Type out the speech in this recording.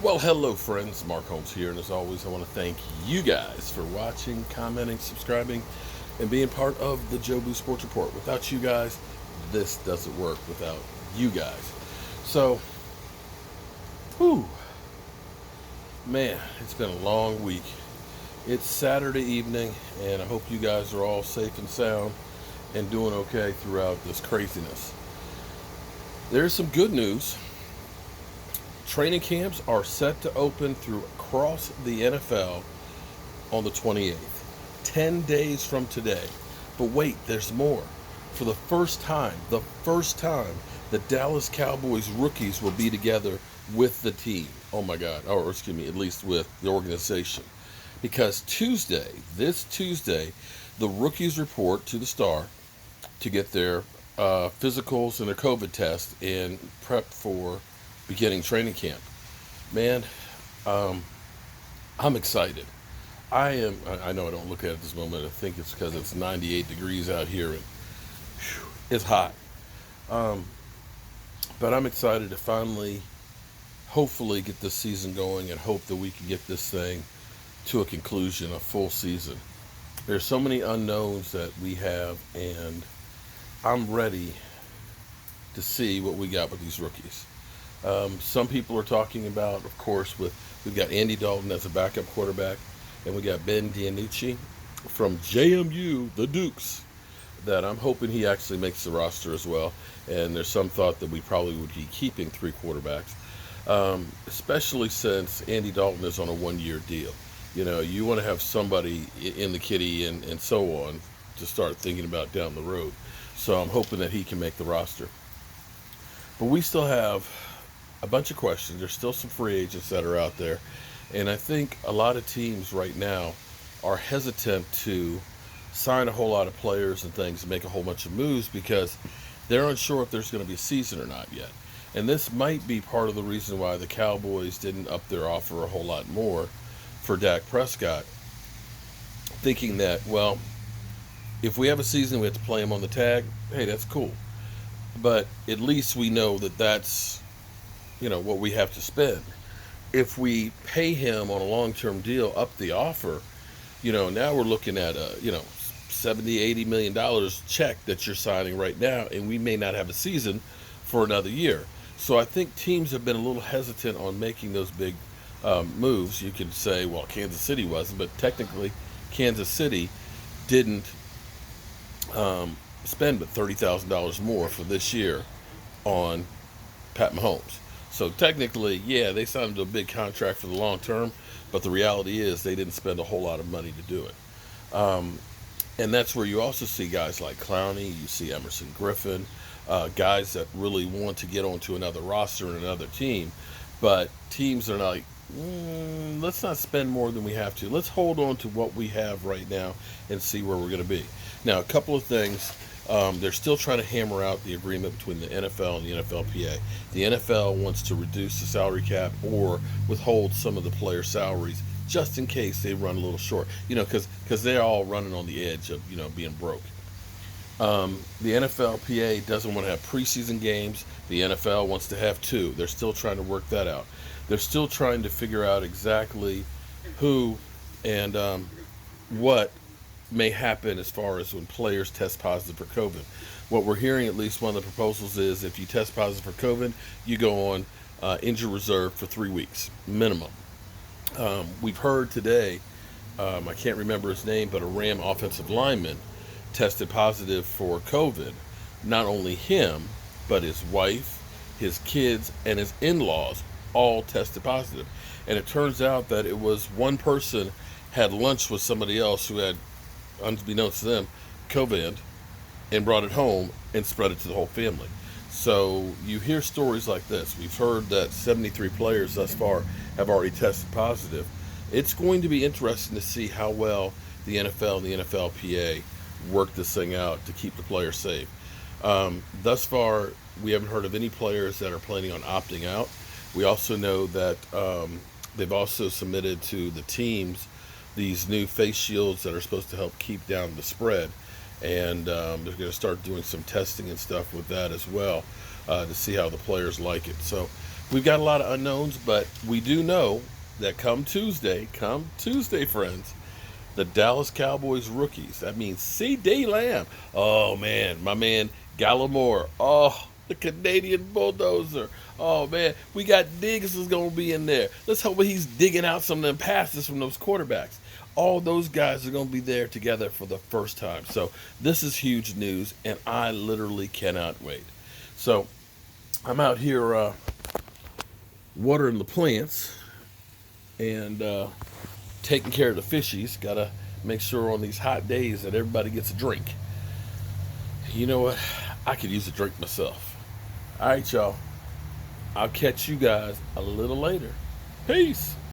Well, hello, friends. Mark Holmes here, and as always, I want to thank you guys for watching, commenting, subscribing, and being part of the Jobu Sports Report. Without you guys, this doesn't work without you guys. So, whew, man, it's been a long week. It's Saturday evening, and I hope you guys are all safe and sound and doing okay throughout this craziness. There's some good news. Training camps are set to open through across the NFL on the 28th, 10 days from today. But wait, there's more. For the first time, the Dallas Cowboys rookies will be together with the team. Oh my God, or excuse me, at least with the organization. Because this Tuesday, the rookies report to the Star to get their physicals and their COVID test and prep for beginning training camp. Man, um, I'm excited. I know I don't look at it this moment. I think it's because it's 98 degrees out here and whew, it's hot. Um, but I'm excited to finally, hopefully, get this season going and hope that we can get this thing to a conclusion, a full season. There's so many unknowns that we have, and I'm ready to see what we got with these rookies. Some people are talking about, of course, we've got Andy Dalton as a backup quarterback, and we got Ben DiNucci from JMU, the Dukes, that I'm hoping he actually makes the roster as well. And there's some thought that we probably would be keeping three quarterbacks, especially since Andy Dalton is on a 1 year deal. You know, you want to have somebody in the kitty and so on to start thinking about down the road. So I'm hoping that he can make the roster. But we still have a bunch of questions. There's still some free agents that are out there. And I think a lot of teams right now are hesitant to sign a whole lot of players and things and make a whole bunch of moves because they're unsure if there's going to be a season or not yet. And this might be part of the reason why the Cowboys didn't up their offer a whole lot more for Dak Prescott, thinking that, well, if we have a season, we have to play him on the tag. Hey, that's cool. But at least we know that that's, what we have to spend. If we pay him on a long-term deal, up the offer, now we're looking at a, 70, $80 million check that you're signing right now, and we may not have a season for another year. So I think teams have been a little hesitant on making those big moves. You could say, well, Kansas City wasn't, but technically Kansas City didn't spend but $30,000 more for this year on Pat Mahomes. So technically, yeah, they signed him to a big contract for the long term, but the reality is they didn't spend a whole lot of money to do it. And that's where you also see guys like Clowney, you see Emerson Griffin, guys that really want to get onto another roster and another team, but teams are like, let's not spend more than we have to. Let's hold on to what we have right now and see where we're going to be. Now, a couple of things. They're still trying to hammer out the agreement between the NFL and the NFLPA. The NFL wants to reduce the salary cap or withhold some of the player salaries just in case they run a little short. Because they're all running on the edge of being broke. The NFLPA doesn't want to have preseason games. The NFL wants to have two. They're still trying to work that out. They're still trying to figure out exactly who and what may happen as far as when players test positive for COVID. What we're hearing, at least one of the proposals, is if you test positive for COVID, you go on injured reserve for 3 weeks minimum. We've heard today, I can't remember his name, but a Ram offensive lineman tested positive for COVID. Not only him, but his wife, his kids, and his in-laws all tested positive. And it turns out that it was one person had lunch with somebody else who had, unbeknownst to them, COVID, and brought it home and spread it to the whole family. So you hear stories like this. We've heard that 73 players thus far have already tested positive. It's going to be interesting to see how well the NFL and the NFLPA work this thing out to keep the players safe. Thus far, we haven't heard of any players that are planning on opting out. We also know that they've also submitted to the teams these new face shields that are supposed to help keep down the spread. And they're going to start doing some testing and stuff with that as well to see how the players like it. So we've got a lot of unknowns, but we do know that come Tuesday, friends, the Dallas Cowboys rookies. That means C.D. Lamb. Oh man, my man Gallimore. Oh, the Canadian bulldozer. Oh man, we got Diggs is gonna be in there. Let's hope he's digging out some of them passes from those quarterbacks. All those guys are gonna be there together for the first time. So this is huge news, and I literally cannot wait. So I'm out here watering the plants and taking care of the fishies. Gotta make sure on these hot days that everybody gets a drink. You know what? I could use a drink myself. All right, y'all. I'll catch you guys a little later. Peace.